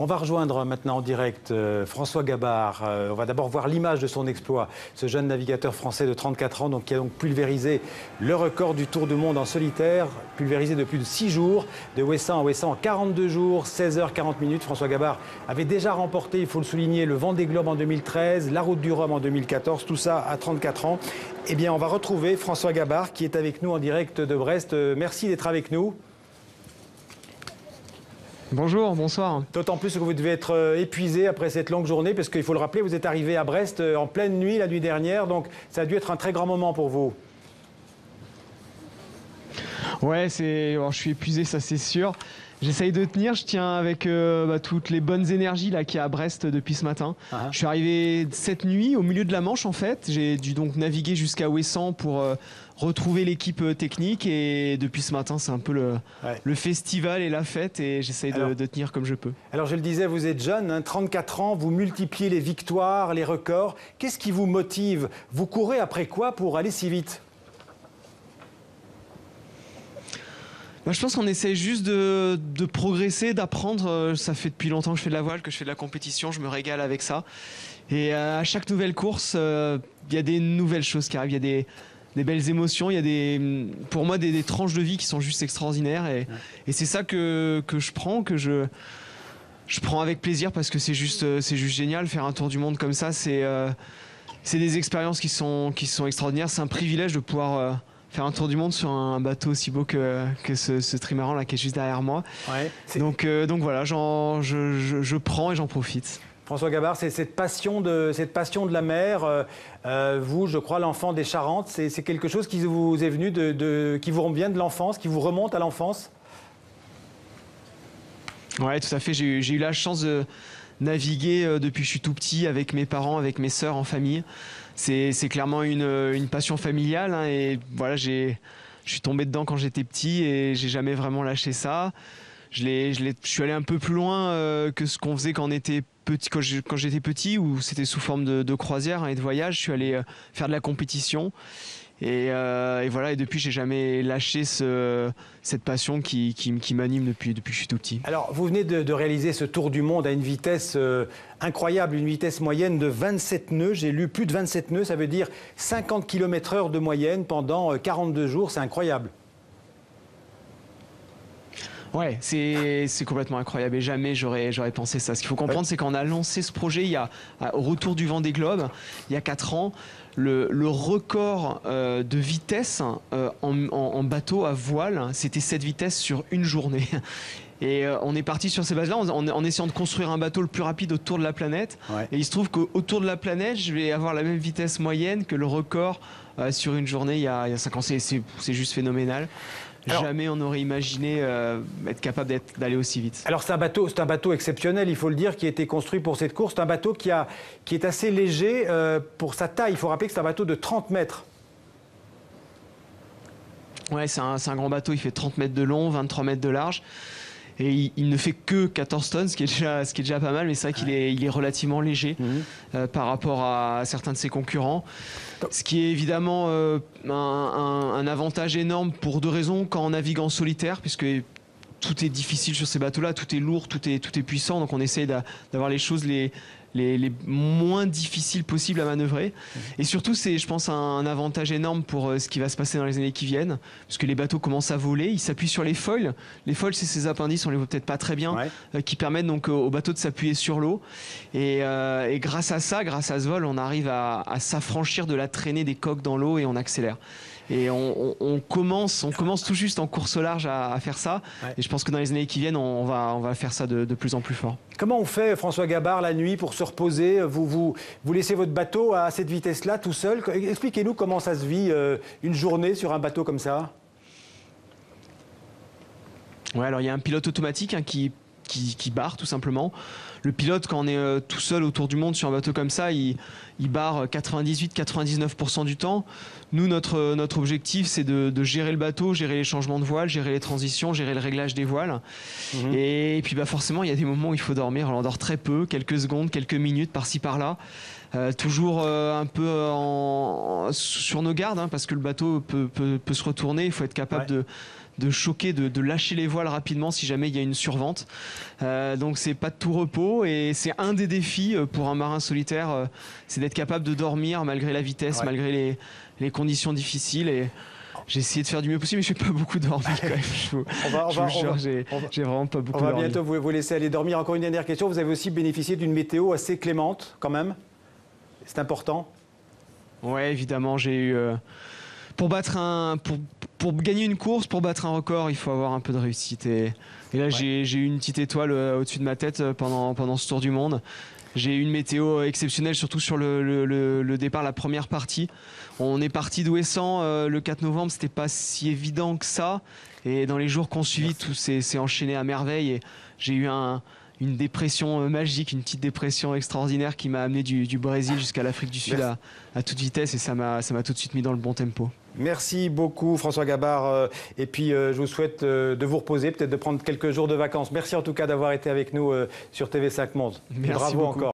On va rejoindre maintenant en direct François Gabard. On va d'abord voir l'image de son exploit. Ce jeune navigateur français de 34 ans donc, qui a donc pulvérisé le record du Tour du Monde en solitaire, pulvérisé de plus de 6 jours, de Ouessant à Ouessant en 42 jours, 16h40 minutes. François Gabard avait déjà remporté, il faut le souligner, le Vendée Globe en 2013, la Route du Rhum en 2014, tout ça à 34 ans. Eh bien, on va retrouver François Gabard qui est avec nous en direct de Brest. Merci d'être avec nous. Bonjour, bonsoir. D'autant plus que vous devez être épuisé après cette longue journée, parce qu'il faut le rappeler, vous êtes arrivé à Brest en pleine nuit la nuit dernière, donc ça a dû être un très grand moment pour vous. Ouais, je suis épuisé, ça c'est sûr. J'essaye de tenir, je tiens avec toutes les bonnes énergies là qu'il y a à Brest depuis ce matin. Je suis arrivé cette nuit au milieu de la Manche en fait. J'ai dû donc naviguer jusqu'à Ouessant pour retrouver l'équipe technique et depuis ce matin c'est un peu le festival et la fête et j'essaye de tenir comme je peux. Alors je le disais, vous êtes jeune, 34 ans, vous multipliez les victoires, les records. Qu'est-ce qui vous motive? Vous courez après quoi pour aller si vite? Je pense qu'on essaie juste de progresser, d'apprendre. Ça fait depuis longtemps que je fais de la voile, que je fais de la compétition, je me régale avec ça. Et à chaque nouvelle course, il y a des nouvelles choses qui arrivent, il y a des belles émotions, il y a pour moi des tranches de vie qui sont juste extraordinaires. Et c'est ça que je prends, que je prends avec plaisir parce que c'est juste génial. Faire un tour du monde comme ça, c'est des expériences qui sont extraordinaires. C'est un privilège de pouvoir... faire un tour du monde sur un bateau aussi beau que ce trimaran là qui est juste derrière moi. Ouais, donc voilà, je prends et j'en profite. François Gabard, c'est cette passion de la mer. Vous, je crois, l'enfant des Charentes, c'est quelque chose qui vous est venu qui vous vient de l'enfance, qui vous remonte à l'enfance? Ouais, tout à fait. J'ai eu la chance de naviguer depuis que je suis tout petit avec mes parents, avec mes sœurs en famille. C'est clairement une passion familiale hein, et voilà, je suis tombé dedans quand j'étais petit et j'ai jamais vraiment lâché ça. Je suis allé un peu plus loin que ce qu'on faisait quand j'étais petit où c'était sous forme de croisière hein, et de voyage. Je suis allé faire de la compétition. Et voilà, et depuis, j'ai jamais lâché cette passion qui m'anime depuis que je suis tout petit. Alors, vous venez de réaliser ce tour du monde à une vitesse incroyable, une vitesse moyenne de 27 nœuds. J'ai lu plus de 27 nœuds, ça veut dire 50 km/h de moyenne pendant 42 jours. C'est incroyable. Ouais, c'est complètement incroyable et jamais j'aurais pensé ça. Ce qu'il faut comprendre, c'est qu'on a lancé ce projet au retour du Vendée Globe, il y a 4 ans. Le record de vitesse en bateau à voile, c'était cette vitesse sur une journée. Et on est parti sur ces bases-là en essayant de construire un bateau le plus rapide autour de la planète. Ouais. Et il se trouve qu'autour de la planète, je vais avoir la même vitesse moyenne que le record sur une journée il y a 5 ans. C'est juste phénoménal. Alors, jamais on aurait imaginé être capable d'aller aussi vite. Alors c'est un bateau exceptionnel, il faut le dire, qui a été construit pour cette course. C'est un bateau qui est assez léger pour sa taille. Il faut rappeler que c'est un bateau de 30 mètres. Ouais, c'est un grand bateau, il fait 30 mètres de long, 23 mètres de large. Et il ne fait que 14 tonnes, ce qui est déjà pas mal, mais c'est vrai qu'il est relativement léger par rapport à certains de ses concurrents. Ce qui est évidemment un avantage énorme pour 2 raisons. Quand on navigue en solitaire, puisque tout est difficile sur ces bateaux-là, tout est lourd, tout est puissant, donc on essaye d'avoir les choses les moins difficiles possibles à manœuvrer. Et surtout, c'est, je pense, un avantage énorme pour ce qui va se passer dans les années qui viennent, puisque les bateaux commencent à voler, ils s'appuient sur les foils. Les foils, c'est ces appendices, on les voit peut-être pas très bien, qui permettent donc aux bateaux de s'appuyer sur l'eau. Et grâce à ça, grâce à ce vol, on arrive à s'affranchir de la traînée des coques dans l'eau et on accélère. Et on commence tout juste en course au large à faire ça. Ouais. Et je pense que dans les années qui viennent, on va faire ça de plus en plus fort. Comment on fait, François Gabard, la nuit pour se reposer? Vous laissez votre bateau à cette vitesse-là, tout seul? Expliquez-nous comment ça se vit une journée sur un bateau comme ça. Ouais, alors il y a un pilote automatique hein, qui barre tout simplement. Le pilote, quand on est tout seul autour du monde sur un bateau comme ça, il barre 98-99% du temps. Nous, notre objectif, c'est de gérer le bateau, gérer les changements de voile, gérer les transitions, gérer le réglage des voiles. Et puis forcément, il y a des moments où il faut dormir. Alors, on dort très peu, quelques secondes, quelques minutes, par-ci, par-là. Toujours un peu sur nos gardes, hein, parce que le bateau peut se retourner. Il faut être capable choquer, de lâcher les voiles rapidement si jamais il y a une survente. Donc c'est pas de tout repos et c'est un des défis pour un marin solitaire, c'est d'être capable de dormir malgré la vitesse, malgré les conditions difficiles. Et j'ai essayé de faire du mieux possible, mais je n'ai pas beaucoup dormi quand même. Je vous jure, j'ai vraiment pas beaucoup dormi. On va bientôt vous laisser aller dormir. Encore une dernière question. Vous avez aussi bénéficié d'une météo assez clémente quand même. C'est important. Oui, évidemment. J'ai eu pour gagner une course, pour battre un record, il faut avoir un peu de réussite. Et là, j'ai eu une petite étoile au-dessus de ma tête pendant ce tour du monde. J'ai eu une météo exceptionnelle, surtout sur le départ, la première partie. On est parti d'Ouessant le 4 novembre, c'était pas si évident que ça. Et dans les jours qu'on suivi, tout s'est enchaîné à merveille. Et j'ai eu une dépression magique, une petite dépression extraordinaire qui m'a amené du Brésil jusqu'à l'Afrique du Sud à toute vitesse. Et ça m'a tout de suite mis dans le bon tempo. Merci beaucoup François Gabard. Et puis je vous souhaite de vous reposer, peut-être de prendre quelques jours de vacances. Merci en tout cas d'avoir été avec nous sur TV5 Monde. Merci Bravo beaucoup. encore.